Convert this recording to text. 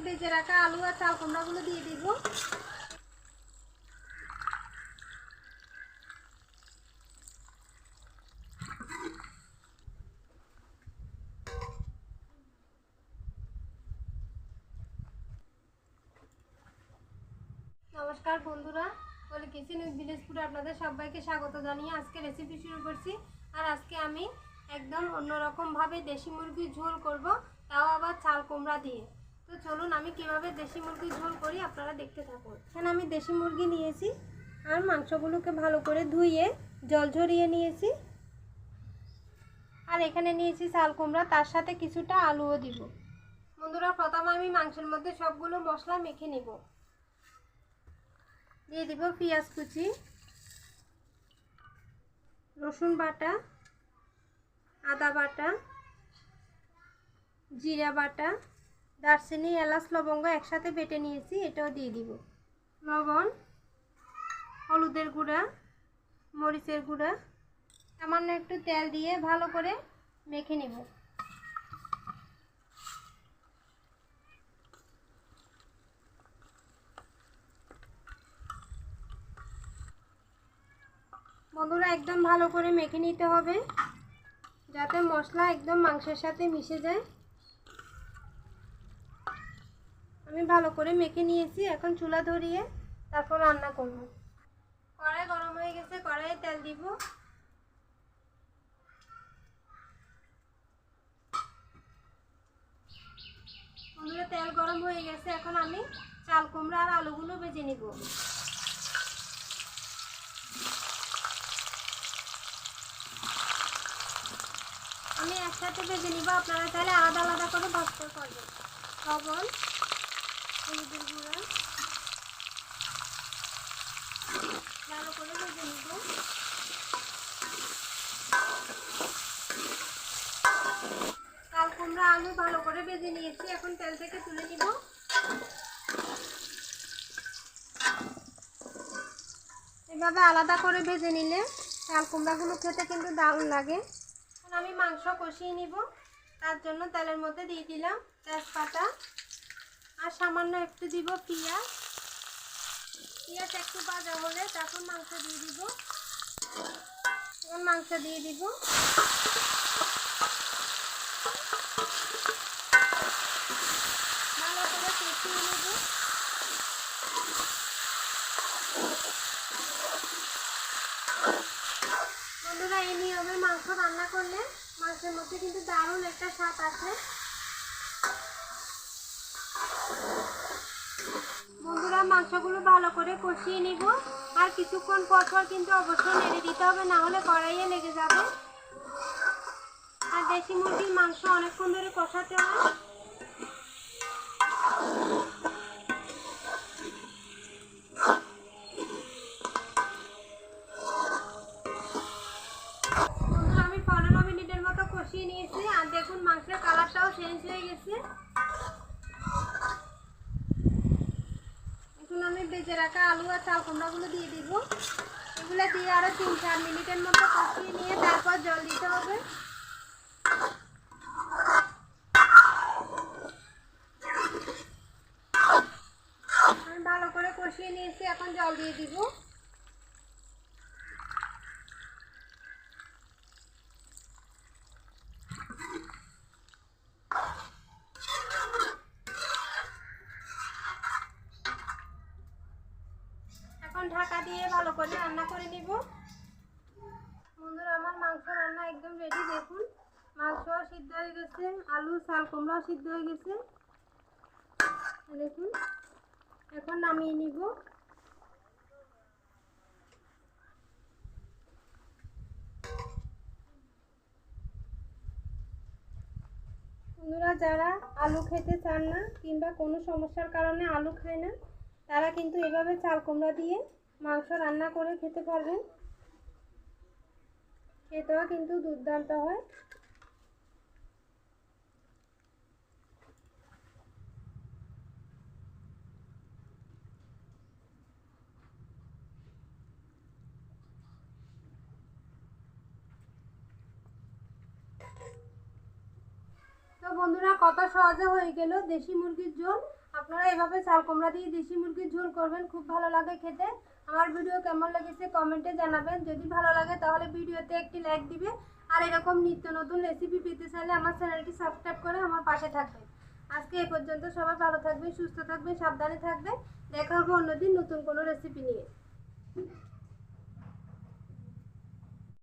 ভেজে রাখা আলু আর চাল কুমড়াগুলো দিয়ে দিব। নমস্কার বন্ধুরা, বলি কিচেন উইথ ভিলেজ ফুডে আপনাদের সবাইকে স্বাগত জানিয়ে আজকে রেসিপি শুরু করছি। আর আজকে আমি একদম অন্যরকমভাবে দেশি মুরগির ঝোল করব, তাও আবার চাল কুমড়া দিয়ে। তো চলুন আমি কিভাবে দেশি মুরগির ঝোল করি আপনারা দেখতে থাকুন। এখানে আমি দেশি মুরগি নিয়েছি আর মাংসগুলোকে ভালো করে ধুয়ে জল ঝরিয়ে নিয়েছি। আর এখানে নিয়েছি চাল কুমড়া, তার সাথে কিছুটা আলুও দিব। বন্ধুরা, প্রথমে আমি মাংসের মধ্যে সবগুলো মশলা মেখে নিব। দিয়ে দিব পেঁয়াজ কুচি, রসুন বাটা, আদা বাটা, জিরা বাটা, দারচিনি, এলাচ, লবঙ্গ একসাথে বেটে নিয়েছি, এটাও দিয়ে দিব। লবণ, হলুদের গুঁড়া, মরিচের গুঁড়া, সামান্য একটু তেল দিয়ে ভালো করে মেখে নেব। বন্ধুরা, একদম ভালো করে মেখে নিতে হবে যাতে মশলা একদম মাংসের সাথে মিশে যায়। আমি ভালো করে মেখে নিয়েছি, এখন চুলা ধরিয়ে তারপর রান্না করব। কড়াই গরম হয়ে গেছে, কড়াইয়ে তেল দিব। বন্ধুরা, তেল গরম হয়ে গেছে, এখন আমি চাল কুমড়া আর আলুগুলো ভেজে নিব। আমি একসাথে ভেজে নিব, আপনারা চাইলে আলাদা আলাদা করে ভাজতে পারবেন। লবণ, হলুদের গুঁড়া, ভালো করে ভেজে নিব। চাল কুমড়া আলু ভালো করে ভেজে নিয়েছি, এখন তেল থেকে তুলে নিব। এভাবে আলাদা করে ভেজে নিলে চাল কুমড়াগুলো খেতে কিন্তু দারুণ লাগে। এখন আমি মাংস কষিয়ে নিব, তার জন্য তেলের মধ্যে দিয়ে দিলাম তেজপাতা আর সামান্য একটু দিব পেঁয়াজ। পেঁয়াজ একটু ভাজা হলে তারপর মাংস দিয়ে দিব। এখন মাংস দিয়ে দিব। ভালো করে কষিয়ে নেব। বন্ধুরা, এই নিয়মে মাংস রান্না করলে মাংসের মধ্যে কিন্তু দারুণ একটা স্বাদ আসে। বন্ধুরা, মাংসগুলো ভালো করে কষিয়ে নিব, আর কিছুক্ষণ পর পর কিন্তু অবশ্যই নেড়ে দিতে হবে, না হলে কড়াইয়ে লেগে যাবে। আর দেশি মুরগির মাংস অনেকক্ষণ ধরে কষাতে হয়। বন্ধুরা, আমি 15 মিনিটের মতো কষিয়ে নিয়েছি, আর দেখুন মাংসের কালারটাও চেঞ্জ হয়ে গেছে। এখন আমি ভেজে রাখা আলু আর চাল কুমড়াগুলো দিয়ে দিব। এগুলো দিয়ে আরো 3-4 মিনিটের মতো কষিয়ে নিয়ে তারপর জল দিতে হবে। আমি ভালো করে কষিয়ে নিয়েছি, এখন জল দিয়ে দিব। এখন ঢাকা দিয়ে ভালো করে রান্না করে নিব। বন্ধুরা, আমার মাংস রান্না একদম রেডি। দেখুন মাংসও সিদ্ধ হয়ে গেছে, আলু চাল কুমড়াও সিদ্ধ হয়ে গেছে। দেখুন, এখন নামিয়ে নিব। বন্ধুরা, যারা আলু খেতে চান না কিংবা কোনো সমস্যার কারণে আলু খায় না, তারা কিন্তু এভাবে চাল কুমড়া দিয়ে মাংস রান্না করে খেতে পারবেন। খেতেও কিন্তু দুর্দান্ত হয়। তো বন্ধুরা, কত সহজে হয়ে গেল দেশি মুরগির ঝোল। আপনারা এভাবে চাল কুমড়া দিয়ে দেশি মুরগির ঝোল করবেন, খুব ভালো লাগে খেতে। আমার ভিডিও কেমন লেগেছে কমেন্টে জানাবেন। যদি ভালো লাগে তাহলে ভিডিওতে একটি লাইক দিবে। আর এরকম নিত্য নতুন রেসিপি পেতে চাইলে আমার চ্যানেলটি সাবস্ক্রাইব করে আমার পাশে থাকবেন। আজকে এই পর্যন্ত, সবাই ভালো থাকবেন, সুস্থ থাকবেন, সাবধানে থাকবেন। দেখা হবে অন্যদিন নতুন কোনো রেসিপি নিয়ে।